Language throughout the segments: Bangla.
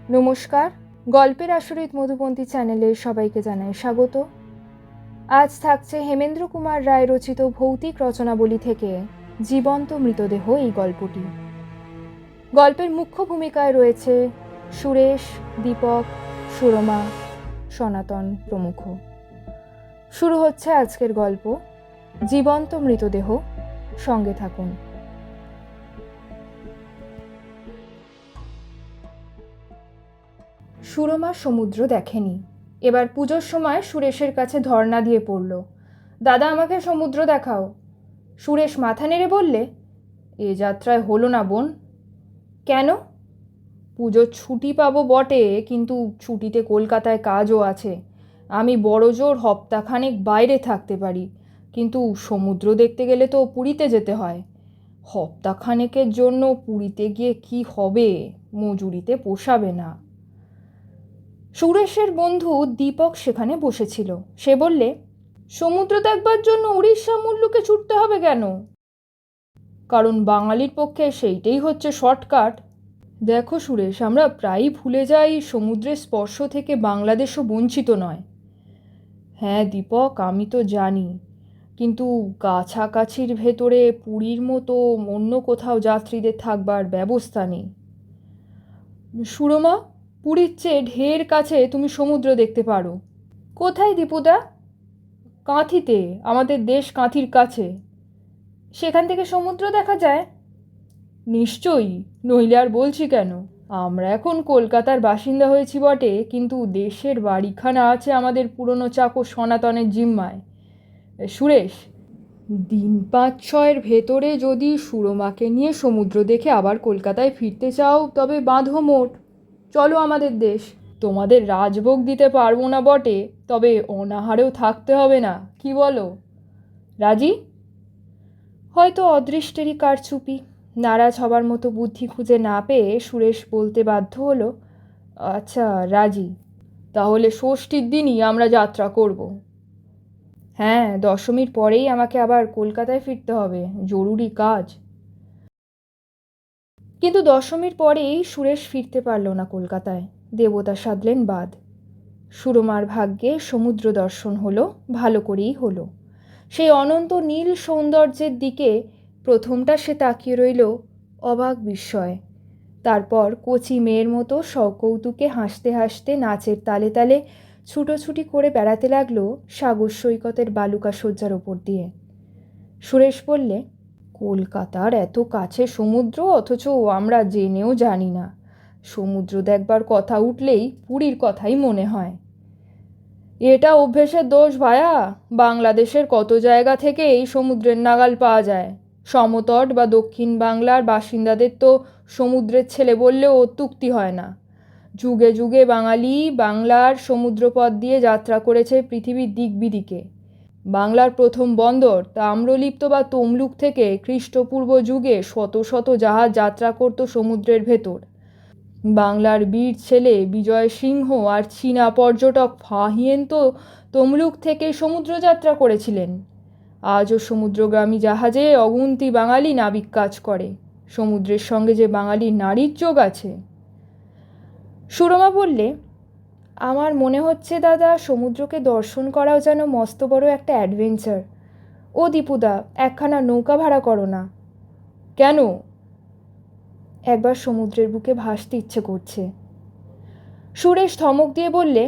নমস্কার, গল্পের আসরিত মধুপন্থী চ্যানেলে সবাইকে জানাই স্বাগত। আজ থাকছে হেমেন্দ্র কুমার রায় রচিত ভৌতিক রচনাবলী থেকে জীবন্ত মৃতদেহ এই গল্পটি। গল্পের মুখ্য ভূমিকায় রয়েছে সুরেশ, দীপক, সুরমা, সনাতন প্রমুখ। শুরু হচ্ছে আজকের গল্প জীবন্ত মৃতদেহ। সঙ্গে থাকুন। সুরমা সমুদ্র দেখেনি। এবার পুজোর সময় সুরেশের কাছে ধর্ণা দিয়ে পড়ল, দাদা আমাকে সমুদ্র দেখাও। সুরেশ মাথা নেড়ে বললে, এ যাত্রায় হলো না বোন। কেন? পুজোর ছুটি পাবো বটে, কিন্তু ছুটিতে কলকাতায় কাজও আছে। আমি বড় জোর হপ্তাখানেক বাইরে থাকতে পারি, কিন্তু সমুদ্র দেখতে গেলে তো পুরীতে যেতে হয়। হপ্তাখানেকের জন্য পুরীতে গিয়ে কি হবে, মজুরিতে পোষাবে না। সুরেশের বন্ধু দীপক সেখানে বসেছিল। সে বললে, সমুদ্র দেখবার জন্য উড়িষ্যা মুল্লুকে ছুটতে হবে কেন? কারণ বাঙালির পক্ষে সেইটাই হচ্ছে শর্টকাট। দেখো সুরেশ, আমরা প্রায়ই ভুলে যাই সমুদ্রের স্পর্শ থেকে বাংলাদেশও বঞ্চিত নয়। হ্যাঁ দীপক, আমি তো জানি, কিন্তু কাছাকাছির ভেতরে পুরীর মতো অন্য কোথাও যাত্রীদের থাকবার ব্যবস্থা নেই। সুরমা, পুরীর চেয়ে ঢের কাছে তুমি সমুদ্র দেখতে পারো। কোথায় দীপুদা? কাঁথিতে, আমাদের দেশ কাঁথির কাছে। সেখান থেকে সমুদ্র দেখা যায়? নিশ্চয়ই, নইলে আর বলছি কেন। আমরা এখন কলকাতার বাসিন্দা হয়েছি বটে, কিন্তু দেশের বাড়িখানা আছে আমাদের পুরনো চাকর সনাতনের জিম্মায়। সুরেশ, দিন 5-6 ভেতরে যদি সুরমাকে নিয়ে সমুদ্র দেখে আবার কলকাতায় ফিরতে চাও, তবে বাঁধো মোট, চলো আমাদের দেশ। তোমাদের রাজভোগ দিতে পারবো না বটে, তবে অনাহারেও থাকতে হবে না, কি বলো? রাজি? হয়তো অদৃষ্টেরই কারচুপি। নারাজ হবার মতো বুদ্ধি খুঁজে না পেয়ে সুরেশ বলতে বাধ্য হলো, আচ্ছা রাজি। তাহলে ষষ্ঠীর দিনই আমরা যাত্রা করব। হ্যাঁ, দশমীর পরেই আমাকে আবার কলকাতায় ফিরতে হবে, জরুরি কাজ। কিন্তু দশমীর পরেই সুরেশ ফিরতে পারল না কলকাতায়। দেবতা সাধলেন বাদ। সুরমার ভাগ্যে সমুদ্র দর্শন হলো, ভালো করেই হলো। সেই অনন্ত নীল সৌন্দর্যের দিকে প্রথমটা সে তাকিয়ে রইল অবাক বিস্ময়ে। তারপর কচি মেয়ের মতো সকৌতুকে হাসতে হাসতে নাচের তালে তালে ছুটোছুটি করে বেড়াতে লাগলো সাগর সৈকতের বালুকা শয্যার ওপর দিয়ে। সুরেশ বললে, কলকাতার এত কাছে সমুদ্র, অথচ আমরা জেনেও জানি না। সমুদ্র দেখবার কথা উঠলেই পুরীর কথাই মনে হয়। এটা অভ্যেসের দোষ ভায়া। বাংলাদেশের কত জায়গা থেকে এই সমুদ্রের নাগাল পাওয়া যায়। সমতট বা দক্ষিণ বাংলার বাসিন্দাদের তো সমুদ্রের ছেলে বললেও অত্যুক্তি হয় না। যুগে যুগে বাঙালি বাংলার সমুদ্রপথ দিয়ে যাত্রা করেছে পৃথিবীর দিক বিদিকে। বাংলার প্রথম বন্দর তাম্রলিপ্ত বা তমলুক থেকে খ্রিস্টপূর্ব যুগে শত শত জাহাজ যাত্রা করত সমুদ্রের ভেতর। বাংলার বীর ছেলে বিজয় সিংহ আর চীনা পর্যটক ফাহিয়েন তো তমলুক থেকে সমুদ্রযাত্রা করেছিলেন। আজও সমুদ্রগামী জাহাজে অগুন্তি বাঙালি নাবিক কাজ করে। সমুদ্রের সঙ্গে যে বাঙালির নারীর যোগ আছে। সুরমা বললে, আমার মনে হচ্ছে দাদা, সমুদ্রকে দর্শন করাও যেন মস্ত বড় একটা অ্যাডভেঞ্চার। ও দীপুদা, একখানা নৌকা ভাড়া করো না। কেন? একবার সমুদ্রের বুকে ভাসতে ইচ্ছে করছে। সুরেশ ধমক দিয়ে বললে,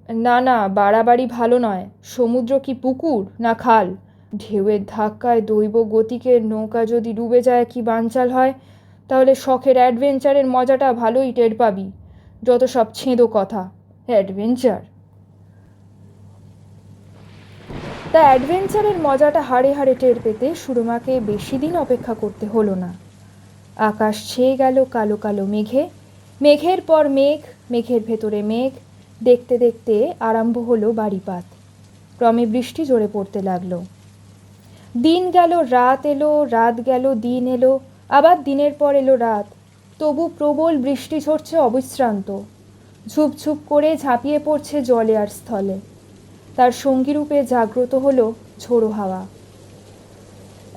না না, বাড়াবাড়ি ভালো নয়। সমুদ্র কি পুকুর না খাল? ঢেউয়ের ধাক্কায় দৈব গতিকে নৌকা যদি ডুবে যায় কি বানচাল হয়, তাহলে শখের অ্যাডভেঞ্চারের মজাটা ভালোই টের পাবি। যত সব ছেঁদো কথা, অ্যাডভেঞ্চার। তা অ্যাডভেঞ্চারের মজাটা হাড়ে হাড়ে টের পেতে সুরমাকে বেশি দিন অপেক্ষা করতে হলো না। আকাশ ছেয়ে গেল কালো কালো মেঘে, মেঘের পর মেঘ, মেঘের ভেতরে মেঘ। দেখতে দেখতে আরম্ভ হলো বাড়িপাত। ক্রমে বৃষ্টি জোরে পড়তে লাগলো। দিন গেল, রাত এলো, রাত গেল, দিন এলো, আবার দিনের পর এলো রাত। তবু প্রবল বৃষ্টি ঝরছে অবিশ্রান্ত। ঝুপঝুপ করে ঝাঁপিয়ে পড়ছে জলে আর স্থলে। তার সঙ্গীরূপে জাগ্রত হলো ঝোড়ো হাওয়া।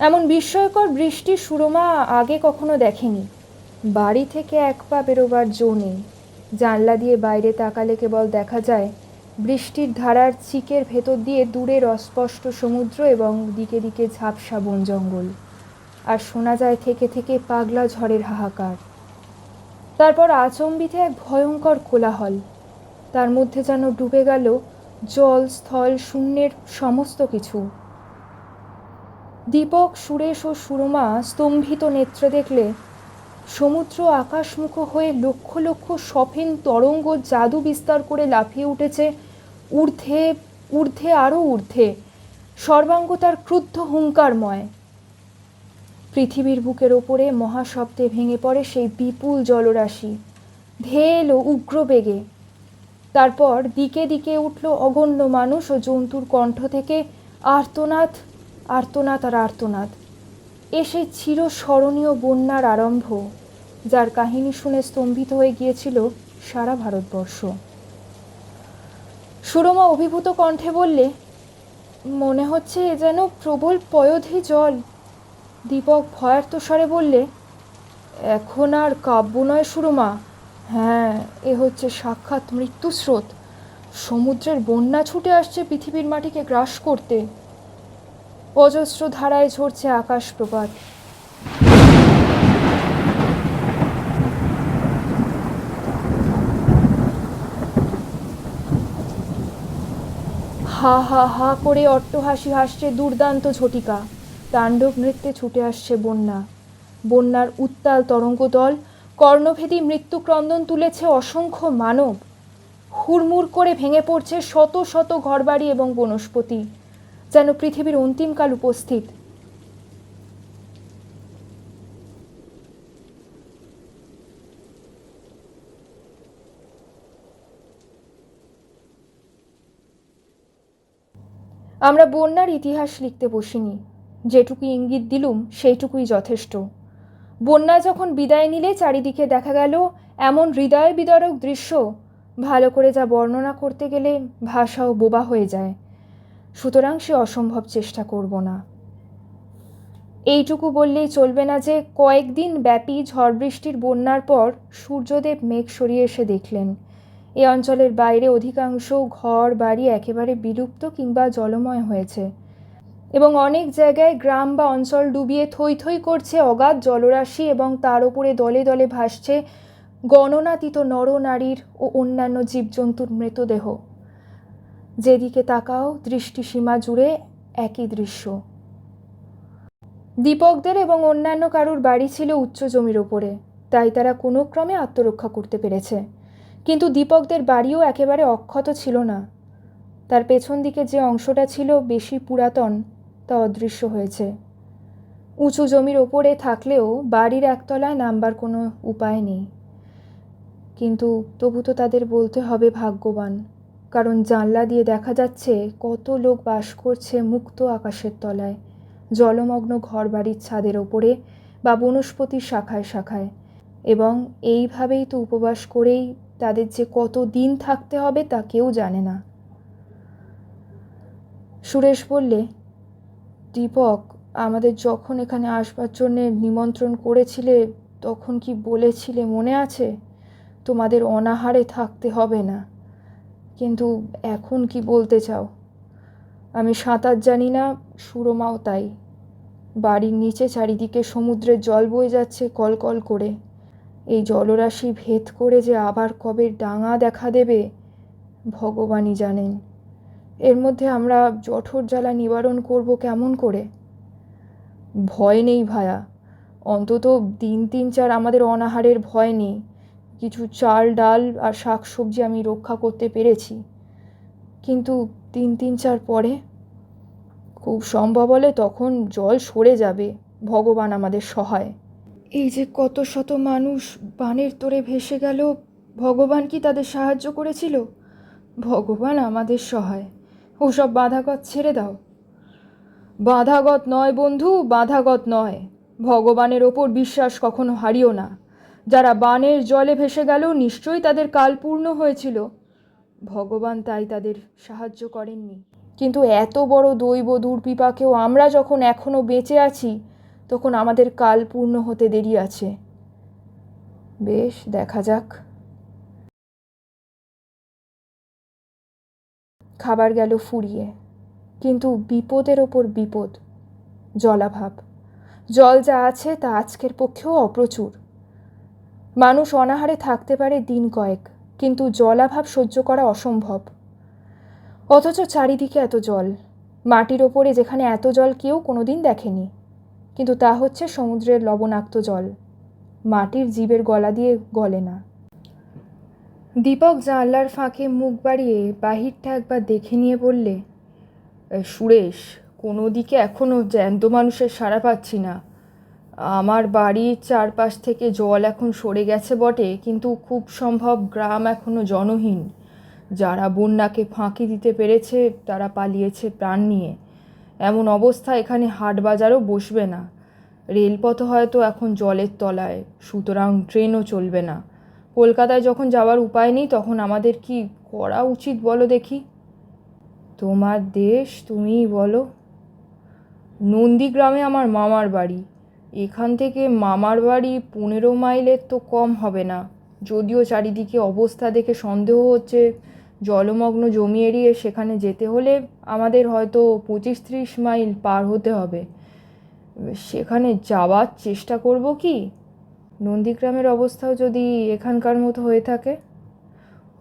এমন বিস্ময়কর বৃষ্টি সুরমা আগে কখনো দেখেনি। বাড়ি থেকে এক পা বেরোবার জো নেই। জানলা দিয়ে বাইরে তাকালে কেবল দেখা যায় বৃষ্টির ধারার চিকের ভেতর দিয়ে দূরের অস্পষ্ট সমুদ্র এবং দিকে দিকে ঝাপসা বন জঙ্গল, আর শোনা যায় থেকে থেকে পাগলা ঝড়ের হাহাকার। তারপর আচম্বিতে এক ভয়ঙ্কর কোলাহল, তার মধ্যে যেন ডুবে গেল জল স্থল শূন্যের সমস্ত কিছু। দীপক, সুরেশ ও সুরমা স্তম্ভিত নেত্রে দেখলে সমুদ্র আকাশমুখো হয়ে লক্ষ লক্ষ সফিন তরঙ্গ জাদু বিস্তার করে লাফিয়ে উঠেছে ঊর্ধ্বে ঊর্ধ্বে আরও ঊর্ধ্বে, সর্বাঙ্গ তার ক্রুদ্ধ হুঙ্কারময়। পৃথিবীর বুকের ওপরে মহাশব্দে ভেঙে পড়ে সেই বিপুল জলরাশি, ধেয়ে এলো উগ্র বেগে। তারপর দিকে দিকে উঠল অগণ্য মানুষ ও জন্তুর কণ্ঠ থেকে আর্তনাদ, আর্তনাদ আর আর্তনাদ। এসে চিরস্মরণীয় বন্যার আরম্ভ, যার কাহিনী শুনে স্তম্ভিত হয়ে গিয়েছিল সারা ভারতবর্ষ। সুরমা অভিভূত কণ্ঠে বললে, মনে হচ্ছে এ যেন প্রবল পয়োধি জল। দীপক ভয়ার্ত স্বরে বললে, এখন আর কাব্য নয় সুরমা, হ্যাঁ, এ হচ্ছে সাক্ষাৎ মৃত্যুস্রোত। সমুদ্রের বন্যা ছুটে আসছে পৃথিবীর মাটিকে গ্রাস করতে। অজস্র ধারায় ঝরছে আকাশ প্রপাত। হা হা হা করে অট্টহাসি হাসছে দুর্দান্ত ঝটিকা। তাণ্ডব নৃত্যে ছুটে আসছে বন্যা। বন্যার উত্তাল তরঙ্গদল কর্ণভেদী মৃত্যুক্রন্দন তুলেছে অসংখ্য মানব। হুড়মুড় করে ভেঙে পড়ছে শত শত ঘরবাড়ি এবং বনস্পতি, যেন পৃথিবীর অন্তিমকাল উপস্থিত। আমরা বন্যার ইতিহাস লিখতে বসিনি, যেটুকু ইঙ্গিত দিলুম সেইটুকুই যথেষ্ট। বন্যা যখন বিদায় নিলে চারিদিকে দেখা গেল এমন হৃদয় বিদারক দৃশ্য, ভালো করে যা বর্ণনা করতে গেলে ভাষাও বোবা হয়ে যায়। সুতরাং সে অসম্ভব চেষ্টা করব না। এইটুকু বললেই চলবে না যে কয়েকদিন ব্যাপী ঝড় বৃষ্টির বন্যার পর সূর্যদেব মেঘ সরিয়ে এসে দেখলেন এ অঞ্চলের বাইরে অধিকাংশ ঘর বাড়ি একেবারে বিলুপ্ত কিংবা জলময় হয়েছে, এবং অনেক জায়গায় গ্রাম বা অঞ্চল ডুবিয়ে থই থই করছে অগাধ জলরাশি, এবং তার উপরে দলে দলে ভাসছে গণনাতীত নরনারীর ও অন্যান্য জীবজন্তুর মৃতদেহ। যেদিকে তাকাও দৃষ্টিসীমা জুড়ে একই দৃশ্য। দীপকদের এবং অন্যান্য কারুর বাড়ি ছিল উচ্চ জমির ওপরে, তাই তারা কোনো ক্রমে আত্মরক্ষা করতে পেরেছে। কিন্তু দীপকদের বাড়িও একেবারে অক্ষত ছিল না। তার পেছন দিকে যে অংশটা ছিল বেশি পুরাতন তা অদৃশ্য হয়েছে। উঁচু জমির ওপরে থাকলেও বাড়ির একতলায় নামবার কোনো উপায় নেই। কিন্তু তবু তো তাদের বলতে হবে ভাগ্যবান, কারণ জানলা দিয়ে দেখা যাচ্ছে কত লোক বাস করছে মুক্ত আকাশের তলায়, জলমগ্ন ঘর বাড়ির ছাদের ওপরে বা বনস্পতির শাখায় শাখায়। এবং এইভাবেই তো উপবাস করেই তাদের যে কত দিন থাকতে হবে তা কেউ জানে না। সুরেশ বললে, দীপক, আমাদের যখন এখানে আসবার জন্যে নিমন্ত্রণ করেছিলে তখন কি বলেছিলে মনে আছে? তোমাদের অনাহারে থাকতে হবে না। কিন্তু এখন কি বলতে চাও? আমি সাঁতার জানি না, সুরমাও তাই। বাড়ির নিচে চারিদিকে সমুদ্রের জল বয়ে যাচ্ছে কলকল করে। এই জলরাশি ভেদ করে যে আবার কবে ডাঙা দেখা দেবে ভগবানই জানেন। এর মধ্যে আমরা জঠর জ্বালা নিবারণ করব কেমন করে? ভয় নেই ভায়া, অন্তত দিন 3-4 আমাদের অনাহারের ভয় নেই। কিছু চাল ডাল আর শাক সবজি আমি রক্ষা করতে পেরেছি, কিন্তু 3-4 পরে খুব সম্ভব হলে তখন জল সরে যাবে। ভগবান আমাদের সহায়। এই যে কত শত মানুষ বানের তোরে ভেসে গেল, ভগবান কি তাদের সাহায্য করেছিল? ভগবান আমাদের সহায়। ওসব বাধাগত ছেড়ে দাও। বাধাগত নয় বন্ধু, বাধাগত নয়। ভগবানের ওপর বিশ্বাস কখনো হারিও না। যারা বানের জলে ভেসে গেল নিশ্চয়ই তাদের কাল পূর্ণ হয়েছিল, ভগবান তাই তাদের সাহায্য করেননি। কিন্তু এত বড় দৈব দুর্বিপাকেও আমরা যখন এখনো বেঁচে আছি তখন আমাদের কাল পূর্ণ হতে দেরি আছে। বেশ, দেখা যাক। খাবার গেল ফুরিয়ে, কিন্তু বিপদের ওপর বিপদ। জলাভাব। জল যা আছে তা আজকের পক্ষেও অপ্রচুর। মানুষ অনাহারে থাকতে পারে দিন কয়েক, কিন্তু জলাভাব সহ্য করা অসম্ভব। অথচ চারিদিকে এত জল, মাটির ওপরে যেখানে এত জল কেউ কোনোদিন দেখেনি, কিন্তু তা হচ্ছে সমুদ্রের লবণাক্ত জল। মাটির জীবের গলা দিয়ে গলে না। দীপক জানলার ফাঁকে মুখ বাড়িয়ে বাহিরটা একবার দেখে নিয়ে বললে, সুরেশ, কোনো দিকে এখনও জ্যান্ত মানুষের সাড়া পাচ্ছি না। আমার বাড়ির চারপাশ থেকে জল এখন সরে গেছে বটে, কিন্তু খুব সম্ভব গ্রাম এখনও জনহীন। যারা বন্যাকে ফাঁকি দিতে পেরেছে তারা পালিয়েছে প্রাণ নিয়ে। এমন অবস্থা এখানে হাট বাজারও বসবে না। রেলপথ হয়তো এখন জলের তলায়, সুতরাং ট্রেনও চলবে না। কলকাতায় যখন যাওয়ার উপায় নেই তখন আমাদের কি করা উচিত বলো দেখি? তোমার দেশ, তুমিই বলো। নন্দীগ্রামে আমার মামার বাড়ি। এখান থেকে মামার বাড়ি 15 মাইলের তো কম হবে না। যদিও চারিদিকে অবস্থা দেখে সন্দেহ হচ্ছে জলমগ্ন জমি এড়িয়ে সেখানে যেতে হলে আমাদের হয়তো 25-30 মাইল পার হতে হবে। সেখানে যাওয়ার চেষ্টা করব কি? নন্দীগ্রামের অবস্থাও যদি এখানকার মতো হয়ে থাকে?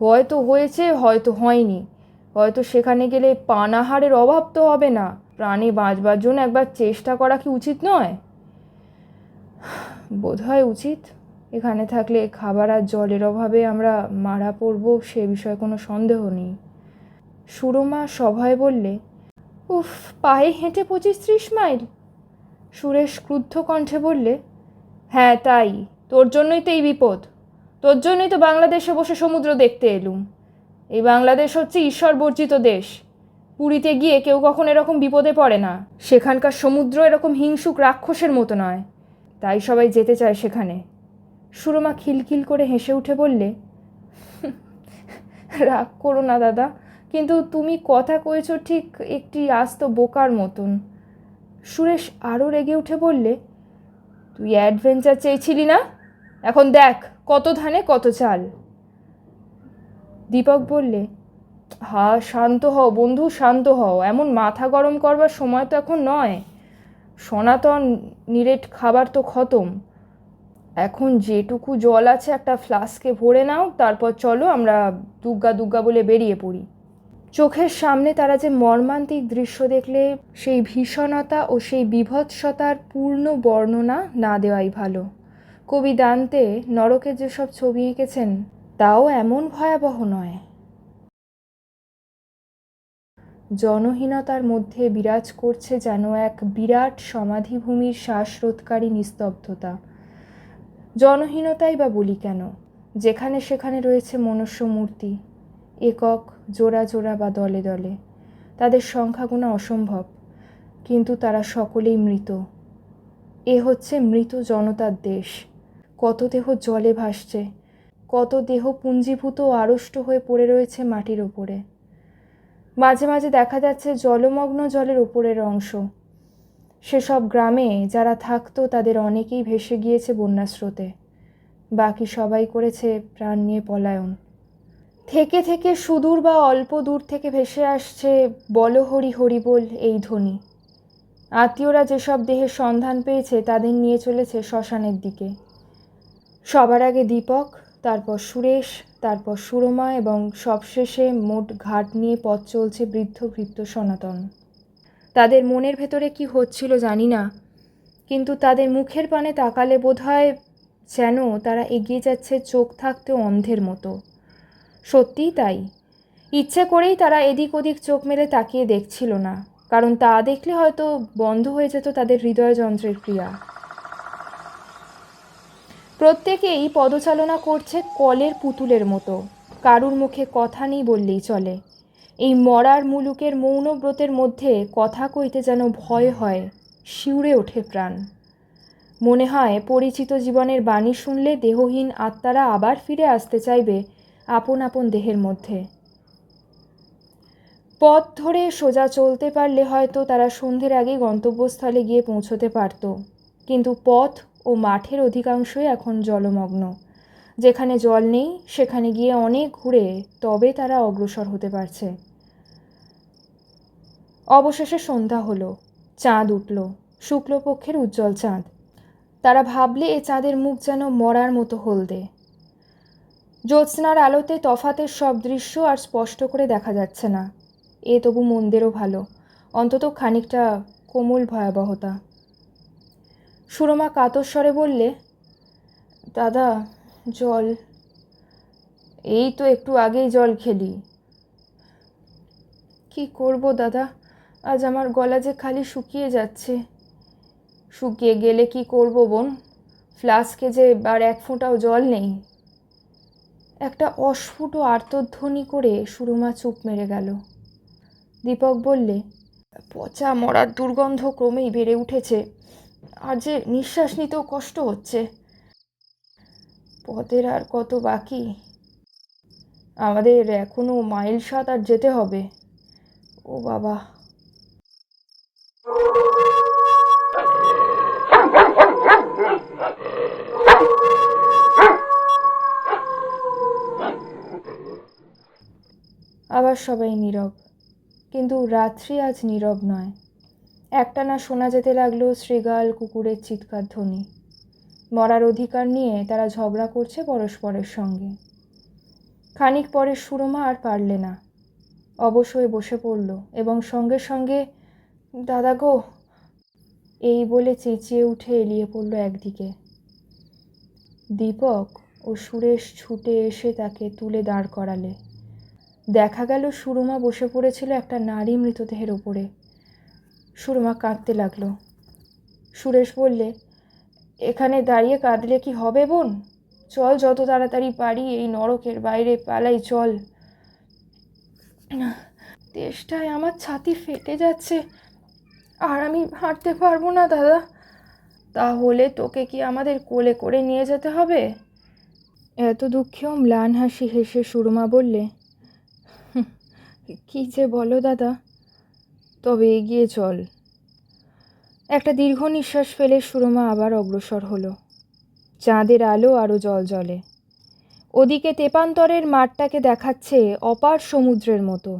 হয়তো হয়েছে, হয়তো হয়নি। হয়তো সেখানে গেলে পানাহারের অভাব তো হবে না। প্রাণে বাঁচবার জন্য একবার চেষ্টা করা কি উচিত নয়? বোধহয় উচিত। এখানে থাকলে খাবার আর জলের অভাবে আমরা মারা পড়ব, সে বিষয়ে কোনো সন্দেহ নেই। সুরমা সভয়ে বললে, উফ, পায়ে হেঁটে 25-30 মাইল? সুরেশ ক্রুদ্ধ কণ্ঠে বললে, হ্যাঁ তাই। তোর জন্যই তো এই বিপদ। তোর জন্যই তো বাংলাদেশে বসে সমুদ্র দেখতে এলুম। এই বাংলাদেশ হচ্ছে ঈশ্বর বর্জিত দেশ। পুরীতে গিয়ে কেউ কখন এরকম বিপদে পড়ে না। সেখানকার সমুদ্র এরকম হিংসুক রাক্ষসের মতো নয়, তাই সবাই যেতে চায় সেখানে। সুরমা খিলখিল করে হেসে উঠে বললে, রাগ করো না দাদা, কিন্তু তুমি কথা কয়েছ ঠিক একটি আস্ত বোকার মতন। সুরেশ আরও রেগে উঠে বললে, তুই অ্যাডভেঞ্চার চেয়েছিলি না? এখন দেখ কত ধানে কত চাল। দীপক বললে, শান্ত হও বন্ধু, শান্ত হও। এমন মাথা গরম করবার সময় তো এখন নয়। সনাতন নিরেট খাবার তো খতম। এখন যেটুকু জল আছে একটা ফ্লাস্কে ভরে নাও, তারপর চলো আমরা দুগ্গা দুগ্গা বলে বেরিয়ে পড়ি। চোখের সামনে তারা যে মর্মান্তিক দৃশ্য দেখলে সেই ভীষণতা ও সেই বীভৎসতার পূর্ণ বর্ণনা না দেওয়াই ভালো। কবি দান্তে নরকের যেসব ছবি এঁকেছেন তাও এমন ভয়াবহ নয়। জনহীনতার মধ্যে বিরাজ করছে যেন এক বিরাট সমাধিভূমির শ্বাসরোধকারী নিস্তব্ধতা। জনহীনতাই বা বলি কেন, যেখানে সেখানে রয়েছে মনুষ্য মূর্তি, একক, জোড়া জোড়া বা দলে দলে। তাদের সংখ্যা গোনা অসম্ভব, কিন্তু তারা সকলেই মৃত। এ হচ্ছে মৃত জনতার দেশ। কত দেহ জলে ভাসছে, কত দেহ পুঞ্জীভূত ও আড়ষ্ট হয়ে পড়ে রয়েছে মাটির ওপরে। মাঝে মাঝে দেখা যাচ্ছে জলমগ্ন জলের ওপরের অংশ। সেসব গ্রামে যারা থাকতো তাদের অনেকেই ভেসে গিয়েছে বন্যাস্রোতে। বাকি সবাই করেছে প্রাণ নিয়ে পলায়ন। থেকে থেকে সুদূর বা অল্প দূর থেকে ভেসে আসছে বল হরি হরি বল এই ধ্বনি। আত্মীয়রা যেসব দেহের সন্ধান পেয়েছে তাদের নিয়ে চলেছে শ্মশানের দিকে। সবার আগে দীপক, তারপর সুরেশ, তারপর সুরমা এবং সবশেষে মোট ঘাট নিয়ে পথ চলছে বৃদ্ধ ভৃত্য সনাতন। তাদের মনের ভেতরে কি হচ্ছিল জানি না, কিন্তু তাদের মুখের পানে তাকালে বোধহয় যেন তারা এগিয়ে যাচ্ছে চোখ থাকতেও অন্ধের মতো। সত্যিই তাই। ইচ্ছে করেই তারা এদিক ওদিক চোখ মেলে তাকিয়ে দেখছিল না, কারণ তা দেখলে হয়তো বন্ধ হয়ে যেত তাদের হৃদয়যন্ত্রের ক্রিয়া। প্রত্যেকেই পদচালনা করছে কলের পুতুলের মতো। কারুর মুখে কথা নেই বললেই চলে। এই মরার মুলুকের মৌনব্রতের মধ্যে কথা কইতে যেন ভয় হয়, শিউরে ওঠে প্রাণ। মনে হয় পরিচিত জীবনের বাণী শুনলে দেহহীন আত্মারা আবার ফিরে আসতে চাইবে আপন আপন দেহের মধ্যে। পথ ধরে সোজা চলতে পারলে হয়তো তারা সন্ধ্যের আগেই গন্তব্যস্থলে গিয়ে পৌঁছতে পারত, কিন্তু পথ ও মাঠের অধিকাংশই এখন জলমগ্ন। যেখানে জল নেই সেখানে গিয়ে অনেক ঘুরে তবে তারা অগ্রসর হতে পারছে। অবশেষে সন্ধ্যা হলো, চাঁদ উঠল, শুক্লপক্ষের উজ্জ্বল চাঁদ। তারা ভাবলে এ চাঁদের মুখ যেন মরার মতো হলদে। জ্যোৎস্নার আলোতে তফাতের সব দৃশ্য আর স্পষ্ট করে দেখা যাচ্ছে না। এ তবু মন্দেরও ভালো, অন্তত খানিকটা কোমল ভয়াবহতা। সুরমা কাতর স্বরে বললে, দাদা, জল। এই তো একটু আগেই জল খেলি। কি করব দাদা, আজ আমার গলা যে খালি শুকিয়ে যাচ্ছে। শুকিয়ে গেলে কি করব বোন, ফ্লাস্কে যে আর এক ফোঁটাও জল নেই। একটা অস্ফুট আর্তধ্বনি করে সুরমা চুপ মেরে গেল। দীপক বললে, পচা মরার দুর্গন্ধ ক্রমেই বেড়ে উঠেছে, আর যে নিঃশ্বাস নিতেও কষ্ট হচ্ছে। পথের আর কত বাকি? আমাদের এখনো মাইল 7 আর যেতে হবে। ও বাবা। আবার সবাই নীরব, কিন্তু রাত্রি আজ নীরব নয়। একটানা শোনা যেতে লাগলো শৃগাল কুকুরের চিৎকার ধ্বনি। মরার অধিকার নিয়ে তারা ঝগড়া করছে পরস্পরের সঙ্গে। খানিক পরে সুরমা আর পারলে না, অবশ হয়ে বসে পড়ল এবং সঙ্গে সঙ্গে, দাদা গো, এই বলে চেঁচিয়ে উঠে এলিয়ে পড়ল একদিকে। দীপক ও সুরেশ ছুটে এসে তাকে তুলে দাঁড় করালে। দেখা গেল সুরমা বসে পড়েছিল একটা নারী মৃতদেহের ওপরে। সুরমা কাঁদতে লাগলো। সুরেশ বললে, এখানে দাঁড়িয়ে কাঁদলে কি হবে বোন? চল যত তাড়াতাড়ি পারি এই নরকের বাইরে পালাই, চল। তেষ্টায় আমার ছাতি ফেটে যাচ্ছে, আর আমি হাঁটতে পারবো না দাদা। তাহলে তোকে কি আমাদের কোলে করে নিয়ে যেতে হবে? এত দুঃখেও ম্লান হাসি হেসে সুরমা বললে, কি যে বলো দাদা, তবে এগিয়ে চল। একটা দীর্ঘ নিঃশ্বাস ফেলে সুরমা আবার অগ্রসর হলো। চাঁদের আলো আরও জলজলে। ওদিকে তেপান্তরের মাঠটাকে দেখাচ্ছে অপার সমুদ্রের মতো।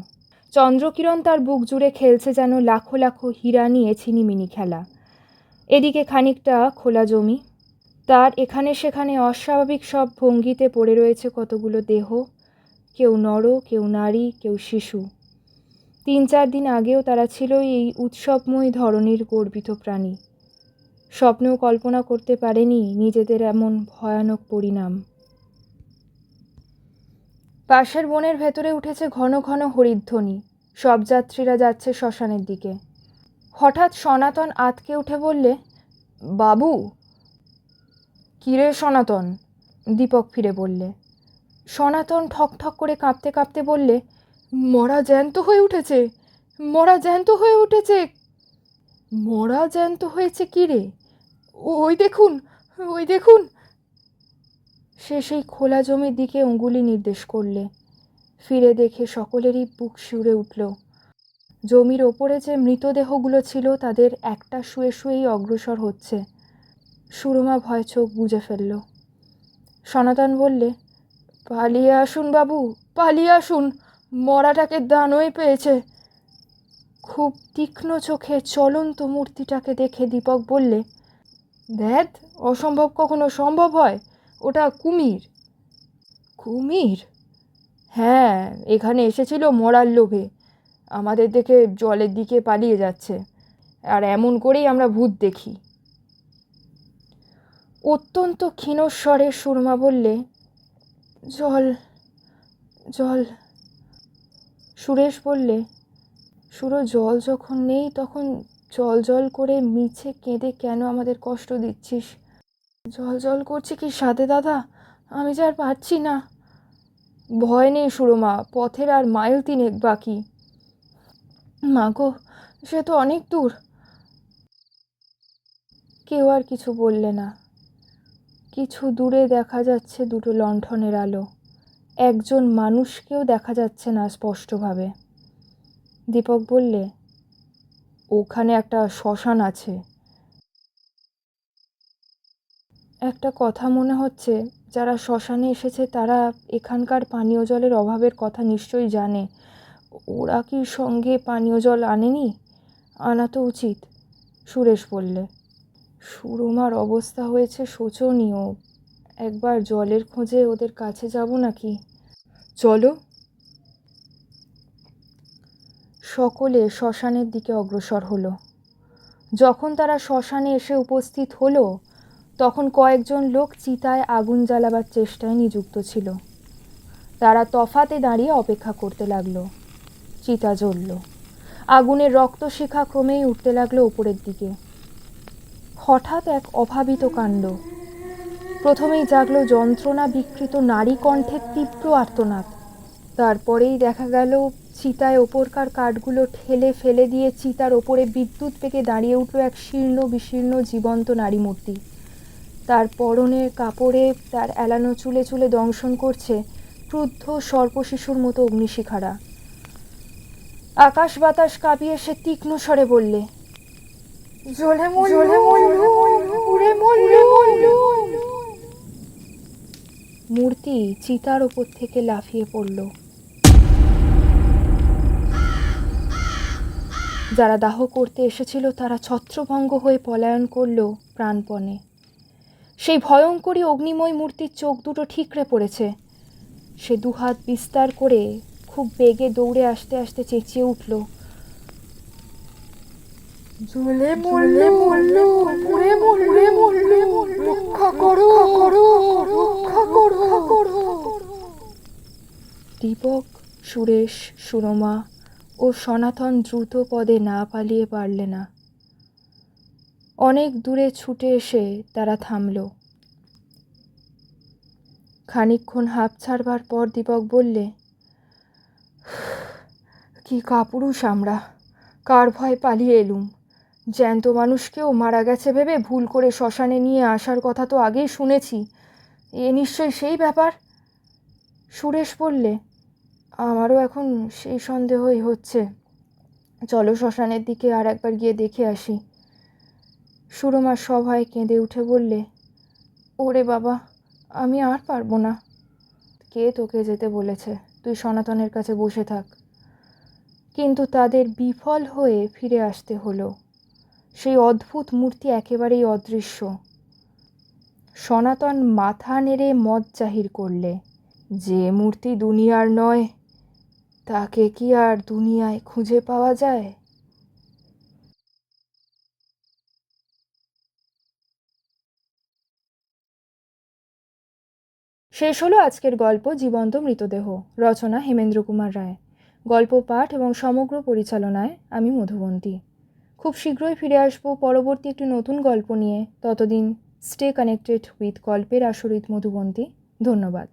চন্দ্রকিরণ তার বুক জুড়ে খেলছে যেন লাখো লাখো হীরা নিয়ে ছিনিমিনি খেলা। এদিকে খানিকটা খোলা জমি, তার এখানে সেখানে অস্বাভাবিক সব ভঙ্গিতে পড়ে রয়েছে কতগুলো দেহ, কেউ নর, কেউ নারী, কেউ শিশু। 3-4 দিন আগেও তারা ছিল এই উৎসবময় ধরনের গর্বিত প্রাণী। স্বপ্নেও কল্পনা করতে পারেনি নিজেদের এমন ভয়ানক পরিণাম। পাশের বনের ভেতরে উঠেছে ঘন ঘন হরিধ্বনি। সব যাত্রীরা যাচ্ছে শ্মশানের দিকে। হঠাৎ সনাতন আঁতকে উঠে বললে, বাবু। কিরে সনাতন? দীপক ফিরে বললে। সনাতন ঠক ঠক করে কাঁপতে কাঁপতে বললে, মরা জ্যান্ত হয়ে উঠেছে, মরা জ্যান্ত হয়ে উঠেছে। মরা জ্যান্ত হয়েছে কি রে? ওই দেখুন, ওই দেখুন। সে সেই খোলা জমির দিকে অঙ্গুলি নির্দেশ করলে। ফিরে দেখে সকলেরই বুক শিউরে উঠল। জমির ওপরে যে মৃতদেহগুলো ছিল তাদের একটা শুয়ে শুয়েই অগ্রসর হচ্ছে। সুরমা ভয় চোখ বুজে ফেলল। সনাতন বললে, পালিয়ে আসুন বাবু, পালিয়ে আসুন, মরাটাকে দানই পেয়েছে। খুব তীক্ষ্ণ চোখে চলন্ত মূর্তিটাকে দেখে দীপক বললে, দেখ, অসম্ভব কখনো সম্ভব হয়, ওটা কুমির। কুমির? হ্যাঁ, এখানে এসেছিল মরার লোভে, আমাদের দেখে জলের দিকে পালিয়ে যাচ্ছে, আর এমন করেই আমরা ভূত দেখি। অত্যন্ত ক্ষীণস্বরে সুরমা বললে, জল, জল। সুরেশ বললে, সুরো, জল যখন নেই তখন জল জল করে মিছে কেঁদে কেন আমাদের কষ্ট দিচ্ছিস? জল জল করছি কি সাথে দাদা, আমি যে আর পারছি না। ভয় নেই সুরমা, পথের আর মাইল 3 বাকি। মা গো, সে তো অনেক দূর। কেউ আর কিছু বললে না। কিছু দূরে দেখা যাচ্ছে দুটো লণ্ঠনের আলো। একজন মানুষকেও দেখা যাচ্ছে না স্পষ্টভাবে। দীপক বললে, ওখানে একটা শ্মশান আছে। একটা কথা মনে হচ্ছে, যারা শ্মশানে এসেছে তারা এখানকার পানীয় জলের অভাবের কথা নিশ্চয়ই জানে। ওরা কি সঙ্গে পানীয় জল আনেনি? আনা তো উচিত, সুরেশ বললে। সুরমার অবস্থা হয়েছে শোচনীয়, একবার জলের খোঁজে ওদের কাছে যাব নাকি? চলো। সকলে শ্মশানের দিকে অগ্রসর হলো। যখন তারা শ্মশানে এসে উপস্থিত হলো তখন কয়েকজন লোক চিতায় আগুন জ্বালাবার চেষ্টায় নিযুক্ত ছিল। তারা তফাতে দাঁড়িয়ে অপেক্ষা করতে লাগলো। চিতা জ্বলল। আগুনের রক্তশিখা ক্রমেই উঠতে লাগলো উপরের দিকে। হঠাৎ এক অভাবিত কাণ্ড। প্রথমেই জাগলো যন্ত্রণা বিকৃত নারী কণ্ঠের তীব্র আর্তনাদ। তারপরেই দেখা গেল চিতায় ওপরকার কাঠগুলো ঠেলে ফেলে দিয়ে চিতার ওপরে বিদ্যুৎ পেকে দাঁড়িয়ে উঠল এক শীর্ণ বিশীর্ণ জীবন্ত নারী মূর্তি। তার পরনের কাপড়ে তার এলানো চুলে চুলে দংশন করছে ক্রুদ্ধ সর্পশিশুর মতো অগ্নিশিখারা। আকাশ বাতাস কাঁপিয়ে সে তীক্ষ্ণ স্বরে বললে, জ্বলে মূর্তি চিতার ওপর থেকে লাফিয়ে পড়ল। যারা দাহ করতে এসেছিল তারা ছত্রভঙ্গ হয়ে পলায়ন করল প্রাণপণে। সেই ভয়ঙ্করী অগ্নিময় মূর্তির চোখ দুটো ঠিকরে পড়েছে। সে দুহাত বিস্তার করে খুব বেগে দৌড়ে আসতে আসতে চেঁচিয়ে উঠল, জ্বলে মরল, পুড়ে মরল, রক্ষা করো, রক্ষা করো। দীপক, সুরেশ, সুরমা ও সনাতন দ্রুত পদে না পালিয়ে পারলে না। অনেক দূরে ছুটে এসে তারা থামল। খানিকক্ষণ হাঁপ ছাড়বার পর দীপক বললে, কি কাপুরুষ আমরা, কার ভয় পালিয়ে এলুম। জ্যান্ত মানুষকেও মারা গেছে ভেবে ভুল করে শ্মশানে নিয়ে আসার কথা তো আগেই শুনেছি, এ নিশ্চয়ই সেই ব্যাপার। সুরেশ বললে, আমারও এখন সেই সন্দেহই হচ্ছে, চলো শ্মশানের দিকে আর একবার গিয়ে দেখে আসি। সুরমা সভায় কেঁদে উঠে বললে, ওরে বাবা, আমি আর পারবো না। কে তোকে যেতে বলেছে? তুই সনাতনের কাছে বসে থাক। কিন্তু তাদের বিফল হয়ে ফিরে আসতে হলো। সেই অদ্ভুত মূর্তি একেবারেই অদৃশ্য। সনাতন মাথা নেড়ে মত জাহির করলে, যে মূর্তি দুনিয়ার নয় তাকে কি আর দুনিয়ায় খুঁজে পাওয়া যায়? শেষ হলো আজকের গল্প জীবন্ত মৃতদেহ। রচনা হেমেন্দ্র কুমার রায়। গল্প পাঠ এবং সমগ্র পরিচালনায় আমি মধুবন্তী। খুব শীঘ্রই ফিরে আসবো পরবর্তী একটি নতুন গল্প নিয়ে। ততদিন স্টে কানেক্টেড উইথ গল্পের আসরিত মধুবন্তী। ধন্যবাদ।